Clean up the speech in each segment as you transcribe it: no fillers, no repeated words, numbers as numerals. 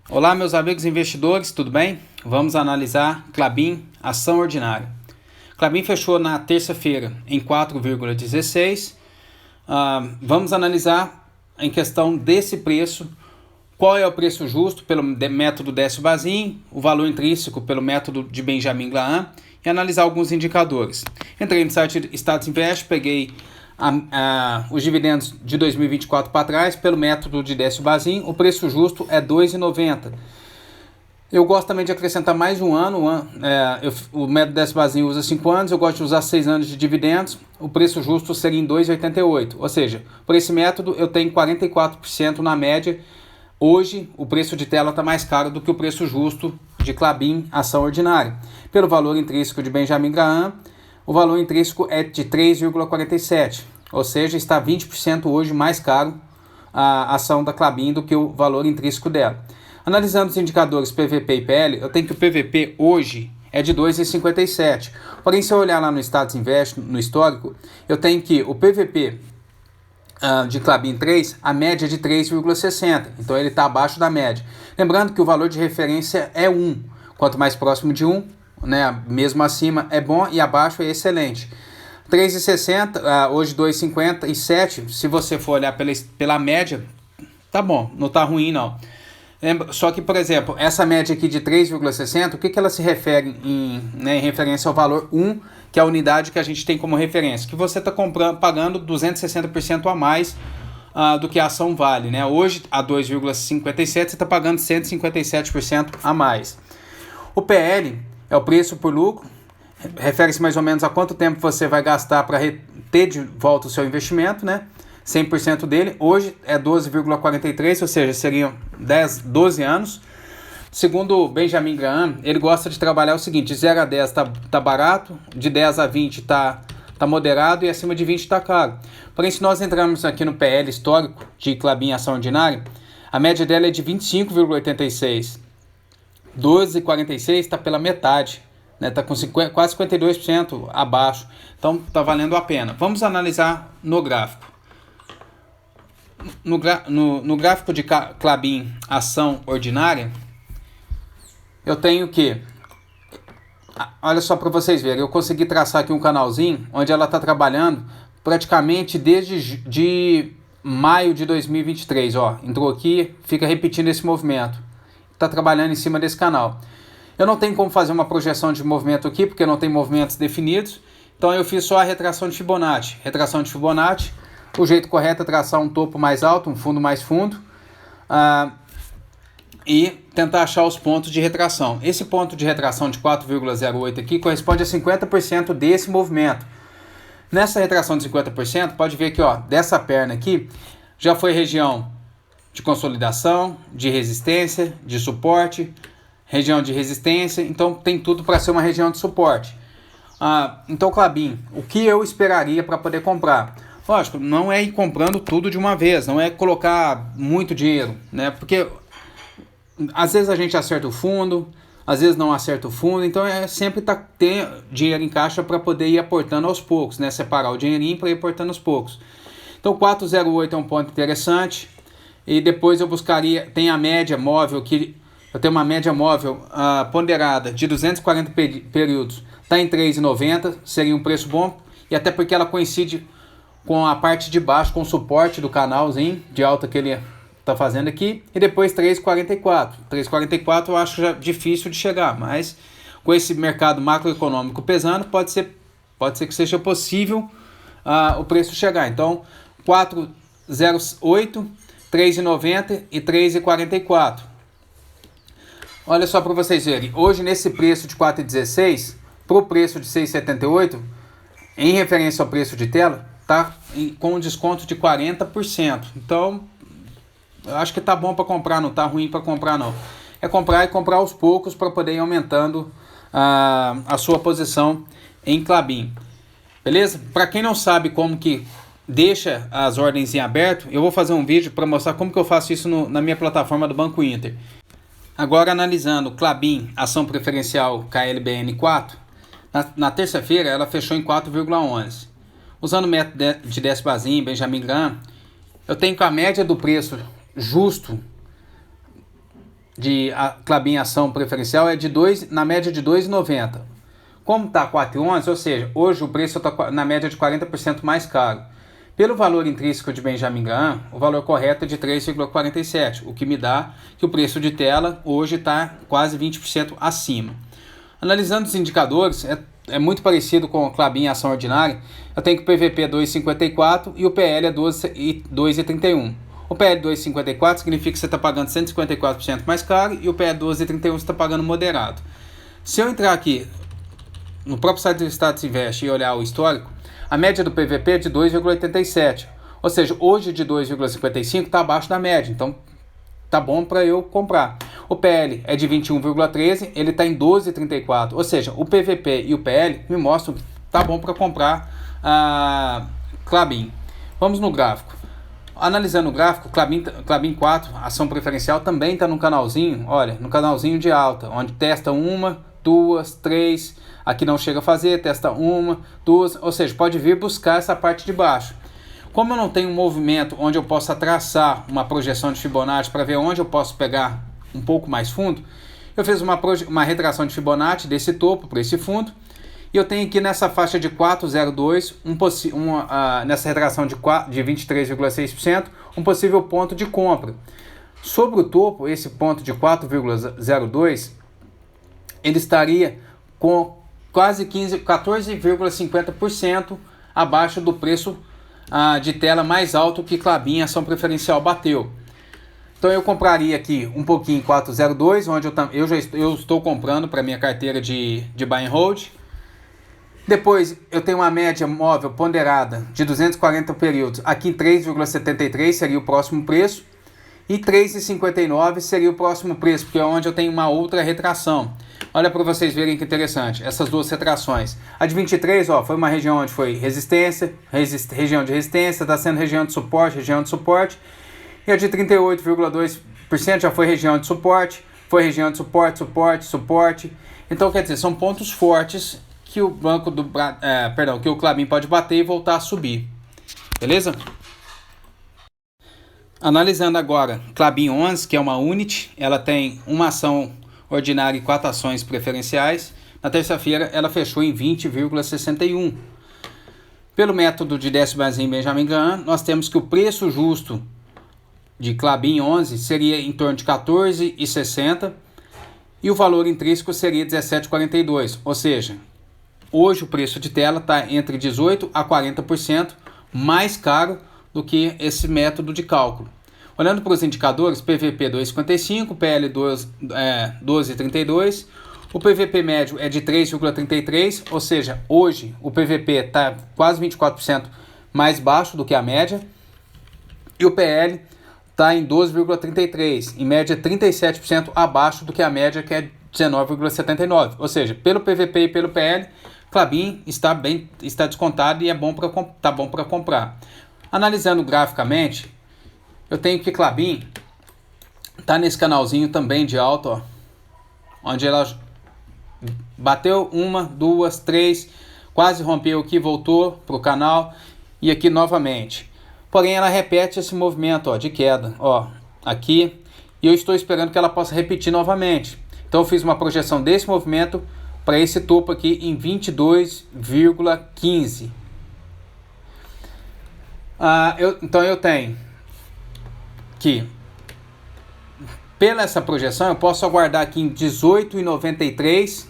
Olá, meus amigos investidores, tudo bem? Vamos analisar Klabin, ação ordinária. Klabin fechou na terça-feira em 4,16. Vamos analisar em questão desse preço, qual é o preço justo pelo método Décio-Bazin, o valor intrínseco pelo método de Benjamin Graham e analisar alguns indicadores. Entrei no site Status Invest, peguei os dividendos de 2024 para trás pelo método de Décio-Bazin, o preço justo é R$ 2,90. Eu gosto também de acrescentar mais um ano, o método Décio-Bazin usa 5 anos, eu gosto de usar 6 anos de dividendos, o preço justo seria em 2,88, ou seja, por esse método eu tenho 44% na média. Hoje o preço de tela está mais caro do que o preço justo de Klabin, ação ordinária. Pelo valor intrínseco de Benjamin Graham, o valor intrínseco é de 3,47, ou seja, está 20% hoje mais caro a ação da Klabin do que o valor intrínseco dela. Analisando os indicadores PVP e PL, eu tenho que o PVP hoje é de 2,57. Porém, se eu olhar lá no Status Invest, no histórico, eu tenho que o PVP de Klabin 3, a média é de 3,60. Então ele está abaixo da média. Lembrando que o valor de referência é 1. Quanto mais próximo de 1, né, mesmo acima é bom e abaixo é excelente. 3,60, hoje 2,57. Se você for olhar pela média, tá bom, não tá ruim não. Só que, por exemplo, essa média aqui de 3,60, o que ela se refere em referência ao valor 1, que é a unidade que a gente tem como referência, que você está pagando 260% a mais do que a ação vale, né? Hoje, a 2,57, você está pagando 157% a mais. O PL é o preço por lucro, refere-se mais ou menos a quanto tempo você vai gastar para ter de volta o seu investimento, né? 100% dele, hoje é 12,43, ou seja, seriam 12 anos. Segundo Benjamin Graham, ele gosta de trabalhar o seguinte: de 0 a 10 tá barato, de 10 a 20 tá moderado e acima de 20 tá caro. Porém, se nós entrarmos aqui no PL histórico de Klabin ação ordinária, a média dela é de 25,86. 12,46 está pela metade, né? Tá com quase 52% abaixo. Então tá valendo a pena. Vamos analisar no gráfico. No gráfico de Klabin ação ordinária, eu tenho que, olha só para vocês verem, eu consegui traçar aqui um canalzinho onde ela está trabalhando praticamente desde de maio de 2023, ó, entrou aqui, fica repetindo esse movimento, está trabalhando em cima desse canal. Eu não tenho como fazer uma projeção de movimento aqui, porque não tem movimentos definidos, então eu fiz só a retração de Fibonacci. Retração de Fibonacci, o jeito correto é traçar um topo mais alto, um fundo mais fundo, e tentar achar os pontos de retração. Esse ponto de retração de 4,08 aqui corresponde a 50% desse movimento. Nessa retração de 50%, pode ver que, ó, dessa perna aqui já foi região de consolidação, de resistência, de suporte, região de resistência, então tem tudo para ser uma região de suporte. Então, Klabin, o que eu esperaria para poder comprar? Lógico, não é ir comprando tudo de uma vez, não é colocar muito dinheiro, né? Porque às vezes a gente acerta o fundo, às vezes não acerta o fundo, então é sempre ter dinheiro em caixa para poder ir aportando aos poucos, né? Separar o dinheirinho para ir aportando aos poucos. Então 4,08 é um ponto interessante, e depois eu buscaria, tem a média móvel, que eu tenho uma média móvel ponderada de 240 períodos, está em 3,90, seria um preço bom, e até porque ela coincide com a parte de baixo, com o suporte do canalzinho de alta que ele está fazendo aqui, e depois 3,44. 3,44 eu acho já difícil de chegar, mas com esse mercado macroeconômico pesando, pode ser que seja possível o preço chegar. Então, 4,08, 3,90 e 3,44. Olha só para vocês verem, hoje nesse preço de 4,16, para o preço de 6,78, em referência ao preço de tela, tá com um desconto de 40%. Então, eu acho que tá bom para comprar, não tá ruim para comprar não. É comprar e comprar aos poucos para poder ir aumentando a sua posição em Klabin. Beleza? Para quem não sabe como que deixa as ordens em aberto, eu vou fazer um vídeo para mostrar como que eu faço isso na minha plataforma do Banco Inter. Agora analisando Klabin, ação preferencial KLBN4, na terça-feira ela fechou em 4,11. Usando o método de Décio-Bazin, Benjamin Graham, eu tenho que a média do preço justo Klabin ação preferencial é de 2, na média de 2,90. Como está 4,11, ou seja, hoje o preço está na média de 40% mais caro. Pelo valor intrínseco de Benjamin Graham, o valor correto é de 3,47, o que me dá que o preço de tela hoje está quase 20% acima. Analisando os indicadores, é muito parecido com o Klabin ação ordinária. Eu tenho que o PVP é 2,54 e o PL é 2,31. O PL 2,54 significa que você está pagando 154% mais caro e o PL 12,31 você está pagando moderado. Se eu entrar aqui no próprio site do Status Invest e olhar o histórico, a média do PVP é de 2,87. Ou seja, hoje de 2,55 está abaixo da média, então tá bom para eu comprar. O PL é de 21,13, ele está em 12,34. Ou seja, o PVP e o PL me mostram que tá bom para comprar a Klabin. Vamos no gráfico. Analisando o gráfico, Klabin 4, ação preferencial, também está no canalzinho, olha, no canalzinho de alta, onde testa 1, 2, 3, aqui não chega a fazer, testa 1, 2, ou seja, pode vir buscar essa parte de baixo. Como eu não tenho um movimento onde eu possa traçar uma projeção de Fibonacci para ver onde eu posso pegar um pouco mais fundo, eu fiz uma retração de Fibonacci desse topo para esse fundo, e eu tenho aqui nessa faixa de 4,02, nessa retração de 23,6%, um possível ponto de compra. Sobre o topo, esse ponto de 4,02, ele estaria com quase 14,50% abaixo do preço de tela mais alto que Klabin ação preferencial bateu. Então eu compraria aqui um pouquinho em 4,02, onde eu estou comprando para minha carteira de buy and hold. Depois eu tenho uma média móvel ponderada de 240 períodos, aqui em 3,73 seria o próximo preço, e 3,59 seria o próximo preço, porque é onde eu tenho uma outra retração. Olha para vocês verem que interessante, essas duas retrações. A de 23, foi uma região onde foi resistência, região de resistência, está sendo região de suporte, e a de 38,2% já foi região de suporte, suporte. Então quer dizer, são pontos fortes que o que o Klabin pode bater e voltar a subir. Beleza? Analisando agora Klabin 11, que é uma unit, ela tem uma ação ordinária e 4 ações preferenciais. Na terça-feira ela fechou em 20,61. Pelo método de Decimal-Zinho Benjamin Graham, nós temos que o preço justo de Klabin 11 seria em torno de 14,60 e o valor intrínseco seria 17,42, ou seja, hoje o preço de tela está entre 18% a 40% mais caro do que esse método de cálculo. Olhando para os indicadores, PVP 2,55, PL 12,32, o PVP médio é de 3,33, ou seja, hoje o PVP está quase 24% mais baixo do que a média, e o PL está em 12,33, em média 37% abaixo do que a média, que é 19,79, ou seja, pelo PVP e pelo PL, Klabin está descontado e tá bom para comprar. Analisando graficamente, eu tenho que Klabin está nesse canalzinho também de alta, onde ela bateu 1, 2, 3, quase rompeu aqui, voltou para o canal e aqui novamente. Porém, ela repete esse movimento de queda, aqui, e eu estou esperando que ela possa repetir novamente. Então, eu fiz uma projeção desse movimento para esse topo aqui em 22,15. Então, eu tenho que, pela essa projeção, eu posso aguardar aqui em 18,93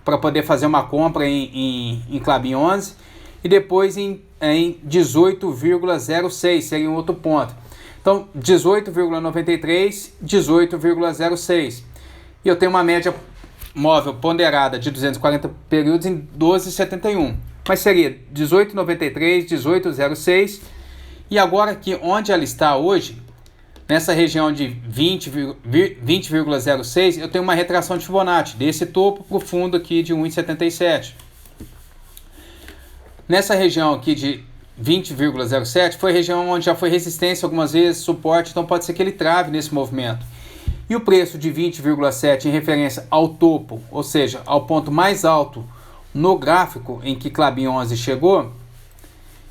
para poder fazer uma compra em Klabin 11 e depois em 18,06 seria um outro ponto. Então 18,93, 18,06 e eu tenho uma média móvel ponderada de 240 períodos em 12,71, mas seria 18,93, 18,06 e agora aqui onde ela está hoje, nessa região de 20,06, eu tenho uma retração de Fibonacci, desse topo para o fundo aqui de 1,77. Nessa região aqui de 20,07, foi a região onde já foi resistência algumas vezes, suporte, então pode ser que ele trave nesse movimento. E o preço de 20,7 em referência ao topo, ou seja, ao ponto mais alto no gráfico em que Klabin 11 chegou,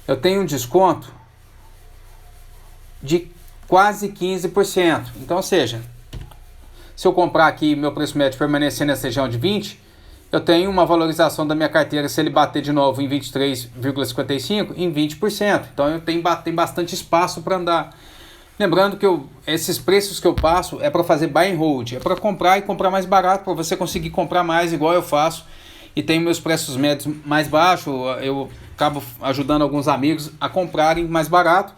eu tenho um desconto de quase 15%. Então, ou seja, se eu comprar aqui meu preço médio permanecer nessa região de 20, eu tenho uma valorização da minha carteira, se ele bater de novo em 23,55, em 20%. Então eu tenho bastante espaço para andar. Lembrando que esses preços que eu passo é para fazer buy and hold, é para comprar e comprar mais barato, para você conseguir comprar mais igual eu faço. E tenho meus preços médios mais baixos, eu acabo ajudando alguns amigos a comprarem mais barato,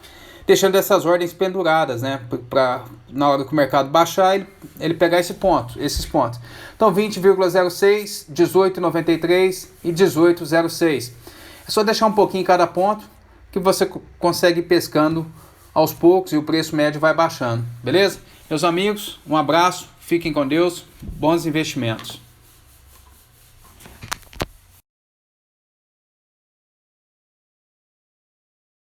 deixando essas ordens penduradas, né? Para na hora que o mercado baixar, ele pegar esses pontos. Então 20,06, 18,93 e 18,06. É só deixar um pouquinho em cada ponto que você consegue ir pescando aos poucos e o preço médio vai baixando, beleza? Meus amigos, um abraço, fiquem com Deus, bons investimentos.